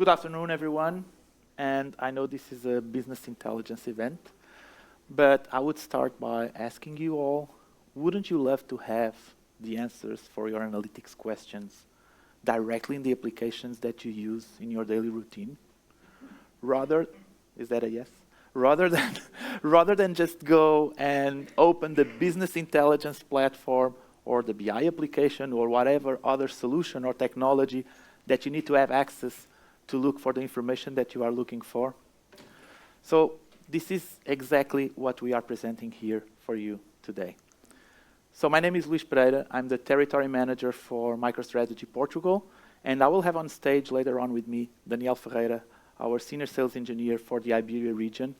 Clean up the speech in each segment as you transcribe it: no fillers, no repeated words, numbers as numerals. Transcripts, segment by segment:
Good afternoon, everyone. And I know this is a business intelligence event, but I would start by asking you all, wouldn't you love to have the answers for your analytics questions directly in the applications that you use in your daily routine? Is that a yes? Rather than just go and open the business intelligence platform or the BI application or whatever other solution or technology that you need to have access to look for the information that you are looking for. So this is exactly what we are presenting here for you today. So my name is Luís Pereira. I'm the territory manager for Microstrategy Portugal, and I will have on stage later on with me Daniel Ferreira, our senior sales engineer for the Iberia region.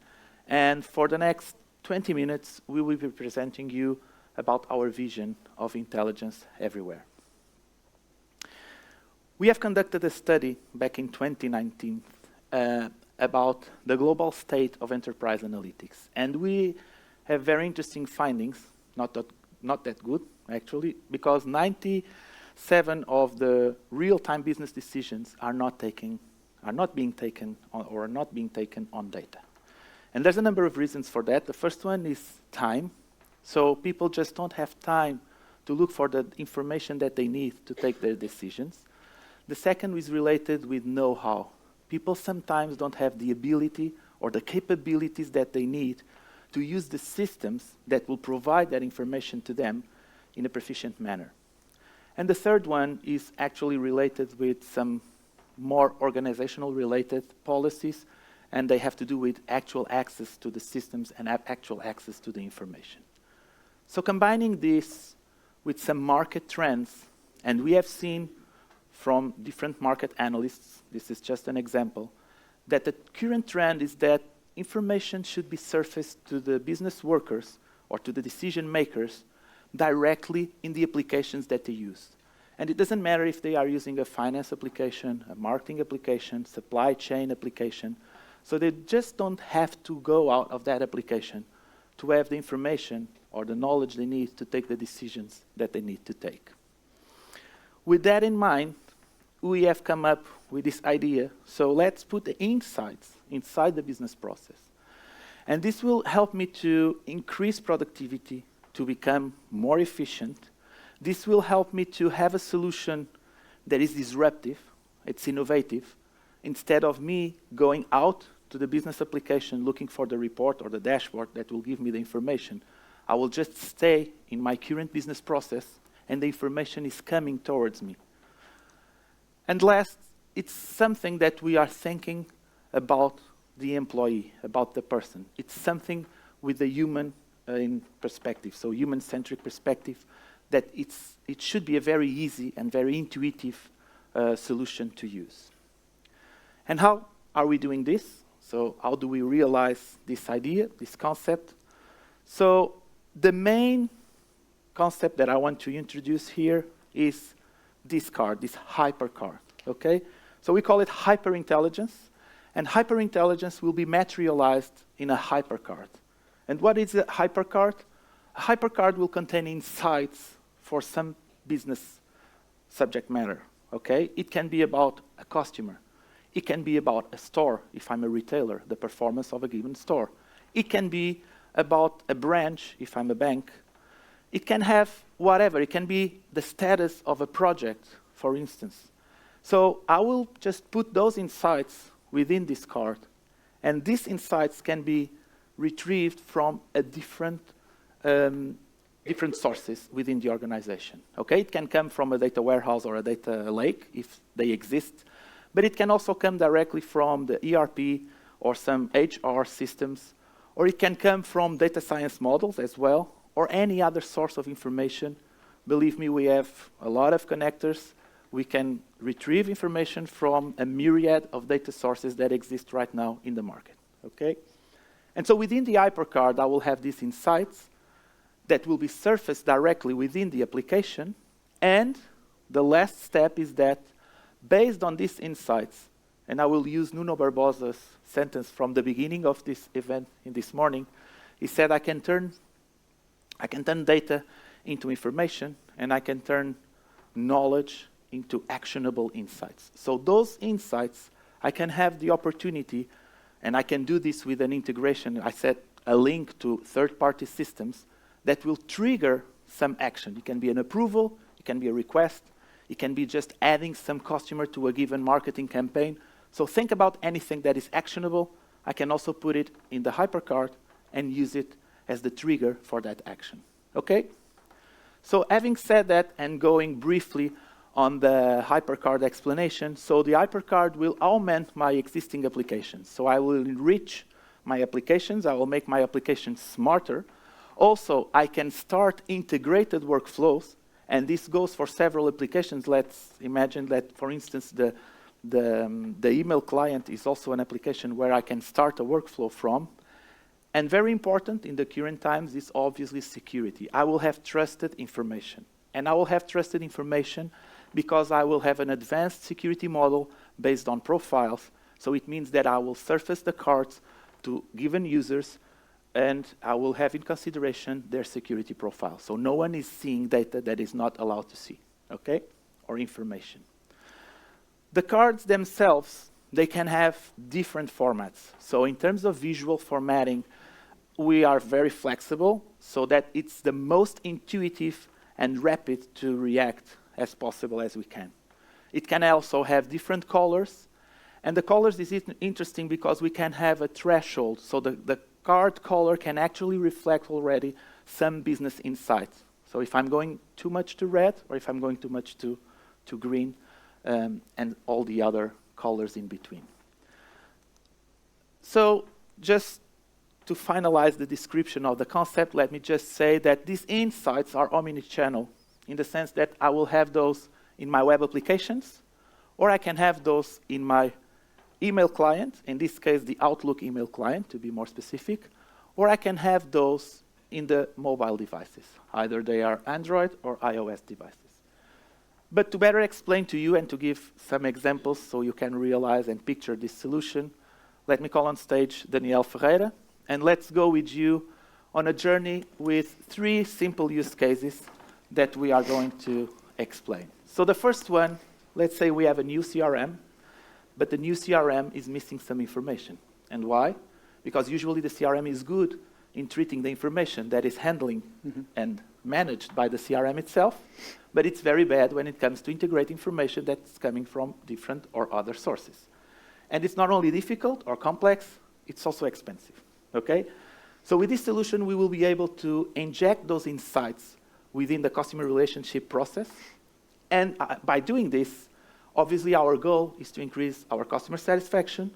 And for the next 20 minutes, we will be presenting you about our vision of intelligence everywhere. We have conducted a study back in 2019 about the global state of enterprise analytics. And we have very interesting findings, not that good, actually, because 97 of the real-time business decisions are not being taken on data. And there's a number of reasons for that. The first one is time. So people just don't have time to look for the information that they need to take their decisions. The second is related with know-how. People sometimes don't have the ability or the capabilities that they need to use the systems that will provide that information to them in a proficient manner. And the third one is actually related with some more organizational related policies, and they have to do with actual access to the systems and actual access to the information. So combining this with some market trends, and we have seen from different market analysts, this is just an example, that the current trend is that information should be surfaced to the business workers or to the decision makers directly in the applications that they use. And it doesn't matter if they are using a finance application, a marketing application, supply chain application. So they just don't have to go out of that application to have the information or the knowledge they need to take the decisions that they need to take. With that in mind, we have come up with this idea. So let's put the insights inside the business process. And this will help me to increase productivity, to become more efficient. This will help me to have a solution that is disruptive, it's innovative, instead of me going out to the business application looking for the report or the dashboard that will give me the information. I will just stay in my current business process and the information is coming towards me. And last, it's something that we are thinking about the employee, about the person. It's something with the human in perspective, so human-centric perspective, that it should be a very easy and very intuitive solution to use. And how are we doing this? So how do we realize this idea, this concept? So the main concept that I want to introduce here is this card, this hyper card, okay? So we call it hyperintelligence, and hyperintelligence will be materialized in a hypercard. And what is a hypercard? A hypercard will contain insights for some business subject matter, okay? It can be about a customer. It can be about a store, if I'm a retailer, the performance of a given store. It can be about a branch, if I'm a bank. It can have whatever. It can be the status of a project, for instance. So I will just put those insights within this card, and these insights can be retrieved from a different sources within the organization. Okay, it can come from a data warehouse or a data lake if they exist, but it can also come directly from the ERP or some HR systems, or it can come from data science models as well, or any other source of information. Believe me, we have a lot of connectors. We can retrieve information from a myriad of data sources that exist right now in the market, okay? And so within the hypercard, I will have these insights that will be surfaced directly within the application. And the last step is that based on these insights, and I will use Nuno Barbosa's sentence from the beginning of this event in this morning, he said, I can turn data into information, and I can turn knowledge into actionable insights. So those insights I can have the opportunity, and I can do this with an integration. I set a link to third-party systems that will trigger some action. It can be an approval, it can be a request, it can be just adding some customer to a given marketing campaign. So think about anything that is actionable. I can also put it in the hypercard and use it as the trigger for that action. Okay? So having said that and going briefly on the hypercard explanation, so the hypercard will augment my existing applications. So I will enrich my applications, I will make my applications smarter. Also, I can start integrated workflows, and this goes for several applications. Let's imagine that, for instance, the email client is also an application where I can start a workflow from. And very important in the current times is obviously security. I will have trusted information. And I will have trusted information because I will have an advanced security model based on profiles. So it means that I will surface the cards to given users, and I will have in consideration their security profile. So no one is seeing data that is not allowed to see, okay? Or information. The cards themselves, they can have different formats. So in terms of visual formatting, we are very flexible so that it's the most intuitive and rapid to react as possible as we can. It can also have different colors, and the colors is interesting because we can have a threshold, so the card color can actually reflect already some business insights. So if I'm going too much to red, or if I'm going too much to green, and all the other colors in between. So just to finalize the description of the concept, let me just say that these insights are omnichannel in the sense that I will have those in my web applications, or I can have those in my email client, in this case the Outlook email client to be more specific, or I can have those in the mobile devices. Either they are Android or iOS devices. But to better explain to you and to give some examples so you can realize and picture this solution, let me call on stage Daniel Ferreira, and let's go with you on a journey with 3 simple use cases that we are going to explain. So the first one, let's say we have a new CRM, but the new CRM is missing some information. And why? Because usually the CRM is good in treating the information that is handling and managed by the CRM itself, but it's very bad when it comes to integrate information that's coming from different or other sources. And it's not only difficult or complex, it's also expensive, okay? So with this solution, we will be able to inject those insights within the customer relationship process. And by doing this, obviously our goal is to increase our customer satisfaction.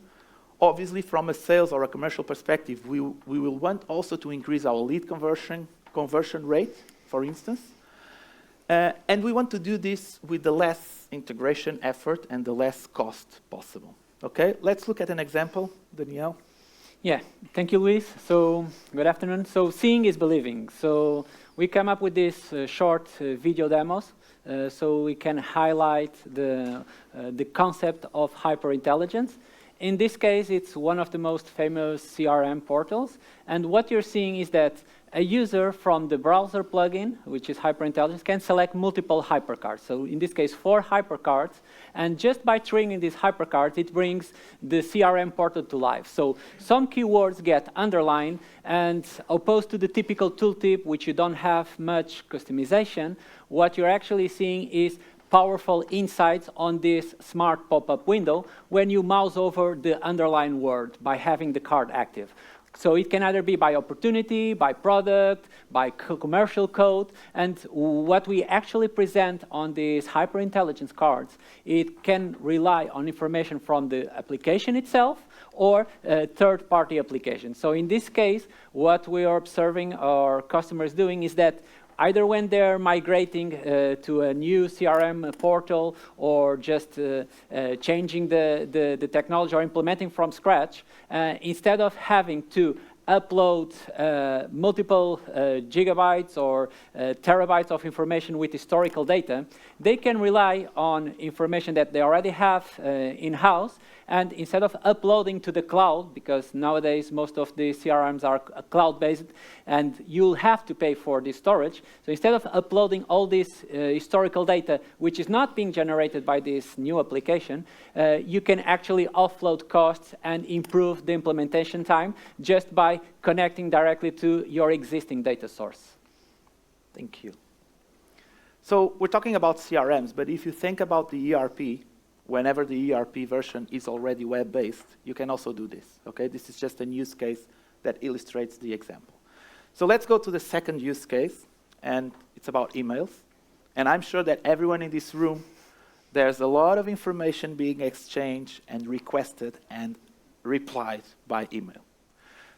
Obviously, from a sales or a commercial perspective, we will want also to increase our lead conversion rate, for instance. And we want to do this with the less integration effort and the less cost possible. Okay, let's look at an example, Daniel. Yeah, thank you, Luís. So, good afternoon. So, seeing is believing. So, we come up with these short video demos so we can highlight the concept of hyperintelligence. In this case, it's one of the most famous CRM portals. And what you're seeing is that a user from the browser plugin, which is hyperintelligence, can select multiple hypercards. So in this case, 4 hypercards. And just by triggering these hypercards, it brings the CRM portal to life. So some keywords get underlined, and opposed to the typical tooltip, which you don't have much customization, what you're actually seeing is powerful insights on this smart pop-up window when you mouse over the underlined word by having the card active. So it can either be by opportunity, by product, by commercial code, and what we actually present on these hyperintelligence cards, it can rely on information from the application itself or third-party applications. So in this case, what we are observing our customers doing is that either when they're migrating to a new CRM portal or just changing the technology or implementing from scratch, instead of having to upload multiple gigabytes or terabytes of information with historical data, they can rely on information that they already have in-house, and instead of uploading to the cloud, because nowadays most of the CRMs are cloud-based and you'll have to pay for this storage, so instead of uploading all this historical data, which is not being generated by this new application, you can actually offload costs and improve the implementation time just by connecting directly to your existing data source. Thank you. So we're talking about CRMs, but if you think about the ERP, whenever the ERP version is already web-based, you can also do this, okay? This is just a use case that illustrates the example. So let's go to the second use case, and it's about emails. And I'm sure that everyone in this room, there's a lot of information being exchanged and requested and replied by email.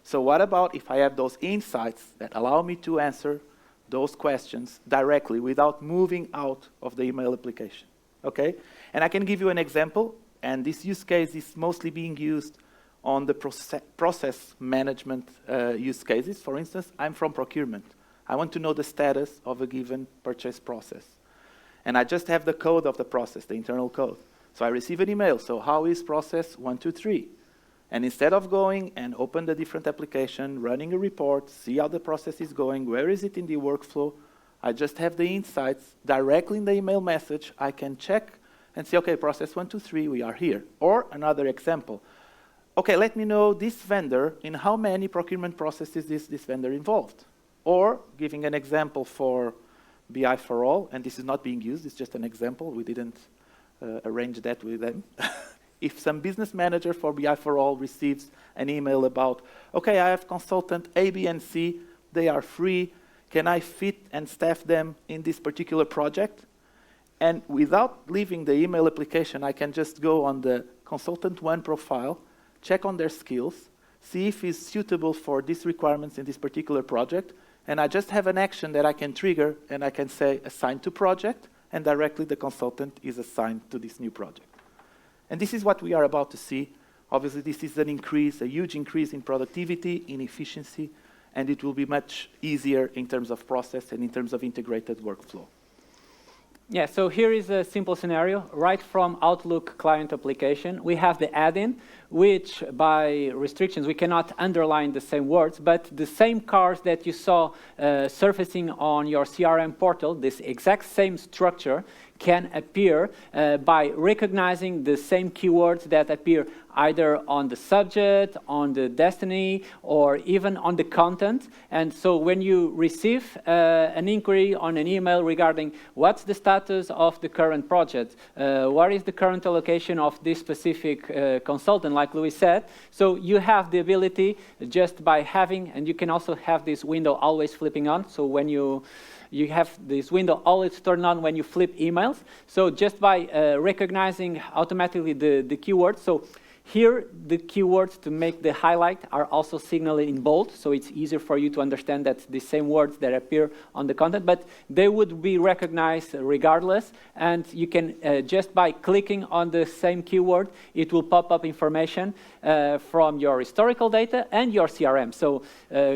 So what about if I have those insights that allow me to answer those questions directly without moving out of the email application, okay? And I can give you an example, and this use case is mostly being used on the process management use cases. For instance, I'm from procurement. I want to know the status of a given purchase process. And I just have the code of the process, the internal code. So I receive an email, so how is process 1, 2, 3? And instead of going and open the different application, running a report, see how the process is going, where is it in the workflow, I just have the insights directly in the email message. I can check and say, okay, process 1, 2, 3, we are here. Or another example. Okay, let me know this vendor, in how many procurement processes is this vendor involved? Or giving an example for BI for all, and this is not being used, it's just an example. We didn't arrange that with them. If some business manager for BI for all receives an email about, okay, I have consultant A, B, and C, they are free, can I fit and staff them in this particular project? And without leaving the email application, I can just go on the consultant 1 profile, check on their skills, see if he's suitable for these requirements in this particular project, and I just have an action that I can trigger, and I can say assign to project, and directly the consultant is assigned to this new project. And this is what we are about to see. Obviously, this is an increase, a huge increase in productivity, in efficiency, and it will be much easier in terms of process and in terms of integrated workflow. Yeah, so here is a simple scenario. Right from Outlook client application, we have the add-in, which by restrictions, we cannot underline the same words, but the same cars that you saw surfacing on your CRM portal, this exact same structure can appear by recognizing the same keywords that appear either on the subject, on the destiny, or even on the content. And so when you receive an inquiry on an email regarding what's the status of the current project, what is the current allocation of this specific consultant, like Luís said, so you have the ability just by having, and you can also have this window always flipping on, so when you have this window always turned on when you flip emails. So just by recognizing automatically the keywords. So here, the keywords to make the highlight are also signaled in bold, so it's easier for you to understand that the same words that appear on the content, but they would be recognized regardless, and you can, just by clicking on the same keyword, it will pop up information from your historical data and your CRM. So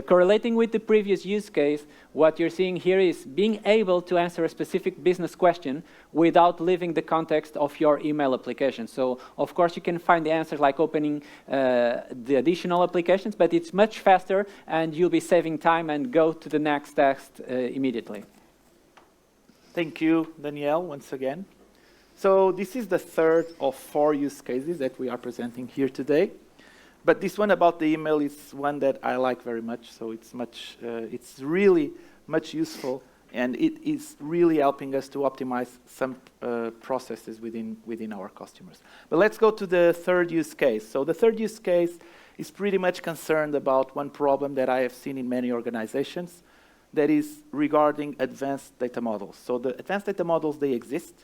correlating with the previous use case, what you're seeing here is being able to answer a specific business question without leaving the context of your email application. So, of course, you can find the answers like opening the additional applications, but it's much faster and you'll be saving time and go to the next text immediately. Thank you, Danielle, once again. So this is the third of 4 use cases that we are presenting here today. But this one about the email is one that I like very much. So it's really much useful, and it is really helping us to optimize some processes within our customers. But let's go to the third use case. So the third use case is pretty much concerned about one problem that I have seen in many organizations, that is regarding advanced data models. So the advanced data models, they exist.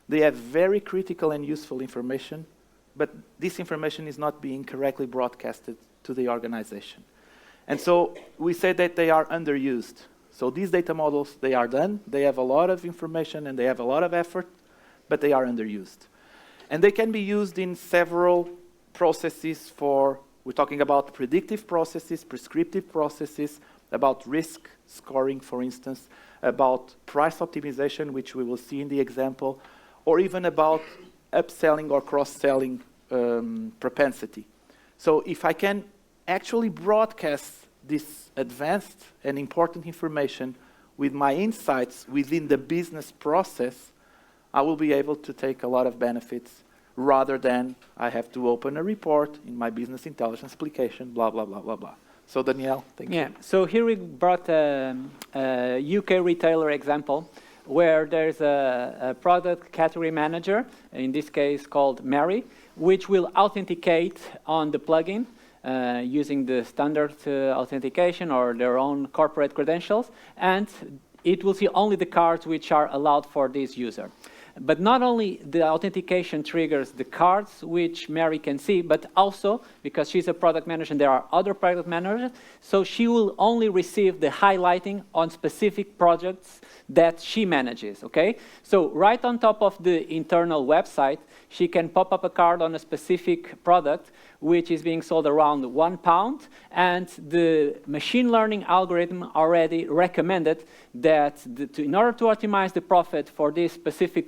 They have very critical and useful information, but this information is not being correctly broadcasted to the organization. And so we say that they are underused. So these data models, they are done, they have a lot of information and they have a lot of effort, but they are underused. And they can be used in several processes for We're talking about predictive processes, prescriptive processes, about risk scoring, for instance, about price optimization, which we will see in the example, or even about upselling or cross-selling propensity. So if I can actually broadcast this advanced and important information with my insights within the business process, I will be able to take a lot of benefits rather than I have to open a report in my business intelligence application, blah, blah, blah, blah, blah. So Danielle, thank you. Yeah, so here we brought a UK retailer example where there's a product category manager, in this case called Mary, which will authenticate on the plugin using the standard authentication or their own corporate credentials, and it will see only the cards which are allowed for this user. But not only the authentication triggers the cards which Mary can see, but also, because she's a product manager and there are other product managers, so she will only receive the highlighting on specific projects that she manages, okay? So right on top of the internal website, she can pop up a card on a specific product which is being sold around £1, and the machine learning algorithm already recommended that in order to optimize the profit for this specific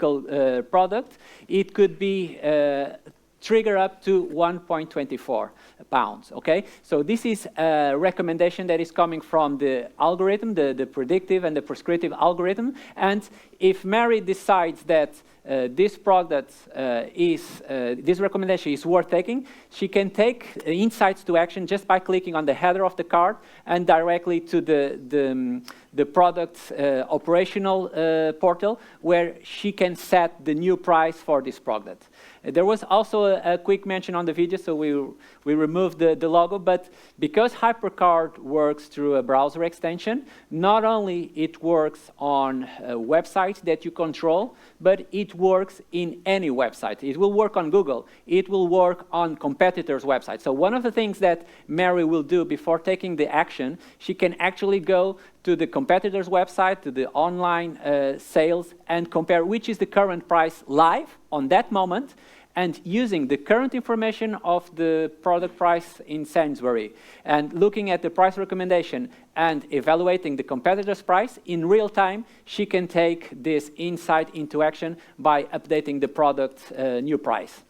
product, it could be trigger up to £1.24, okay? So this is a recommendation that is coming from the algorithm, the predictive and the prescriptive algorithm, and if Mary decides that this product this recommendation is worth taking, she can take insights to action just by clicking on the header of the card and directly to the product operational portal where she can set the new price for this product. There was also a quick mention on the video, so we removed the logo, but because HyperCard works through a browser extension, not only it works on websites that you control, but it works in any website. It will work on Google. It will work on competitors' websites. So one of the things that Mary will do before taking the action, she can actually go to the competitor's website, to the online sales, and compare which is the current price live on that moment, and using the current information of the product price in Sainsbury, and looking at the price recommendation and evaluating the competitor's price in real time, she can take this insight into action by updating the product new price.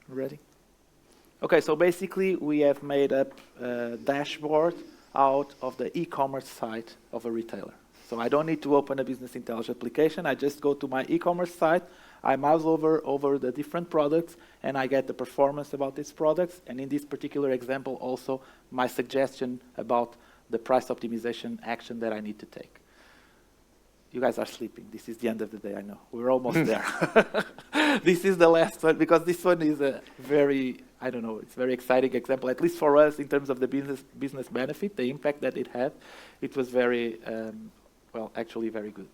Ready? Okay, so basically we have made up a dashboard out of the e-commerce site of a retailer. So I don't need to open a business intelligence application. I just go to my e-commerce site, I mouse over the different products, and I get the performance about these products. And in this particular example, also my suggestion about the price optimization action that I need to take. You guys are sleeping. This is the end of the day, I know. We're almost there. This is the last one, because this one is a very, I don't know, it's a very exciting example, at least for us in terms of the business benefit, the impact that it had. It was very, well, actually very good.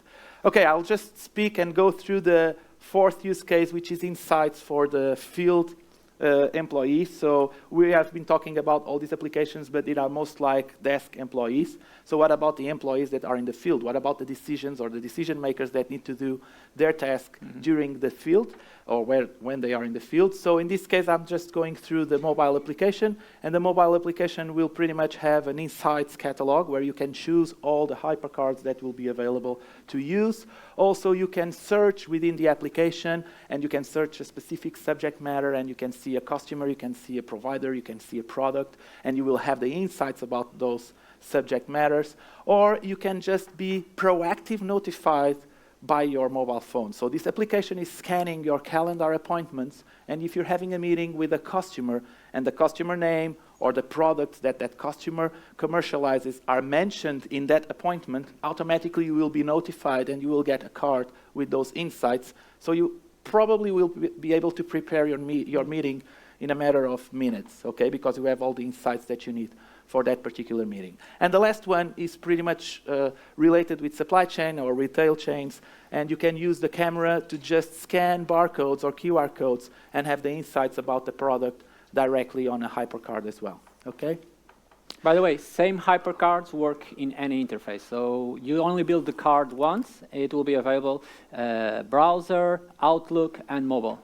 Okay, I'll just speak and go through the fourth use case, which is insights for the field employees. So we have been talking about all these applications, but they are most like desk employees. So what about the employees that are in the field? What about the decisions or the decision makers that need to do their task during the field, or when they are in the field? So in this case, I'm just going through the mobile application, and the mobile application will pretty much have an insights catalog where you can choose all the hypercards that will be available to use. Also, you can search within the application, and you can search a specific subject matter, and you can see a customer, you can see a provider, you can see a product, and you will have the insights about those subject matters. Or you can just be proactive notified by your mobile phone. So this application is scanning your calendar appointments, and if you're having a meeting with a customer and the customer name or the products that that customer commercializes are mentioned in that appointment, automatically you will be notified and you will get a card with those insights. So you probably will be able to prepare your meeting in a matter of minutes, okay, because you have all the insights that you need for that particular meeting. And the last one is pretty much related with supply chain or retail chains, and you can use the camera to just scan barcodes or QR codes and have the insights about the product directly on a hypercard as well, okay? By the way, same hypercards work in any interface. So you only build the card once, it will be available browser, Outlook, and mobile.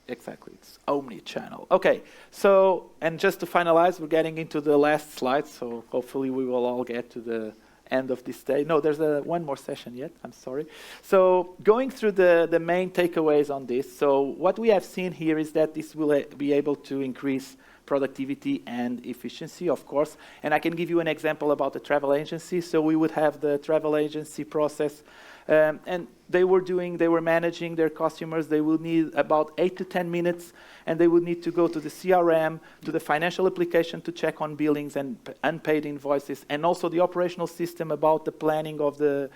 Exactly, it's omni-channel. Okay, so, and just to finalize, we're getting into the last slide, so hopefully we will all get to the end of this day. No, there's one more session yet, I'm sorry. So going through the main takeaways on this, so what we have seen here is that this will be able to increase productivity and efficiency, of course. And I can give you an example about the travel agency. So we would have the travel agency process, and they were managing their customers. They will need about 8 to 10 minutes, and they would need to go to the CRM, to the financial application to check on billings and unpaid invoices, and also the operational system about the planning of the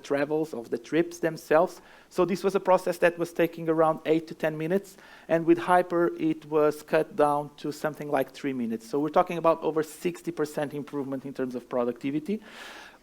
travels, of the trips themselves. So this was a process that was taking around 8 to 10 minutes, and with Hyper, it was cut down to something like 3 minutes. So we're talking about over 60% improvement in terms of productivity.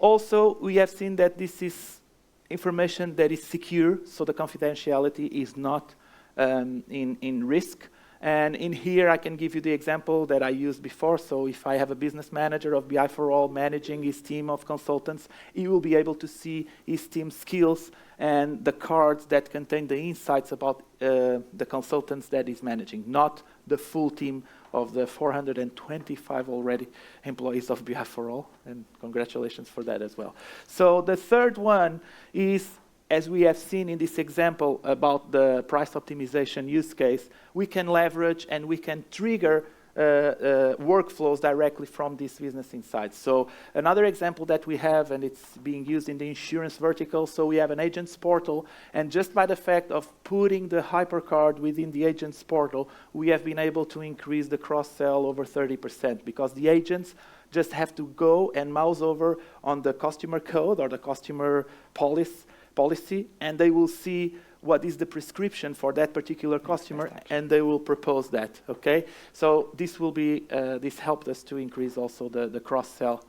Also, we have seen that this is information that is secure, so the confidentiality is not in risk. And in here, I can give you the example that I used before. So if I have a business manager of BI for All managing his team of consultants, he will be able to see his team's skills and the cards that contain the insights about the consultants that he's managing, not the full team of the 425 already employees of BI for All. And congratulations for that as well. So the third one is, as we have seen in this example about the price optimization use case, we can leverage and we can trigger workflows directly from this business insights. So another example that we have, and it's being used in the insurance vertical, so we have an agents portal, and just by the fact of putting the HyperCard within the agents portal, we have been able to increase the cross-sell over 30%, because the agents just have to go and mouse over on the customer code or the customer policy, and they will see what is the prescription for that particular customer, and they will propose that. Okay, so this will be this helped us to increase also the cross-sell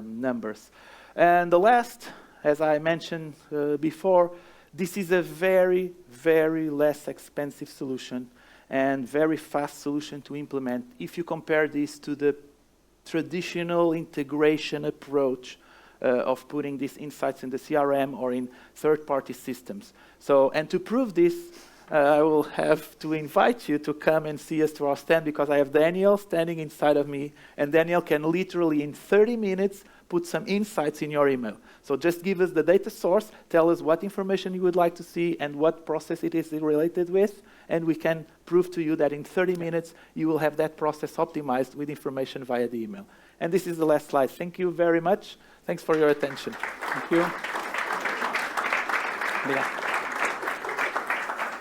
numbers. And the last, as I mentioned before, this is a very, very less expensive solution and very fast solution to implement if you compare this to the traditional integration approach of putting these insights in the CRM or in third-party systems. So, and to prove this, I will have to invite you to come and see us to our stand, because I have Daniel standing inside of me, and Daniel can literally in 30 minutes put some insights in your email. So just give us the data source, tell us what information you would like to see and what process it is related with, and we can prove to you that in 30 minutes you will have that process optimized with information via the email. And this is the last slide. Thank you very much. Thanks for your attention. Thank you. Yeah.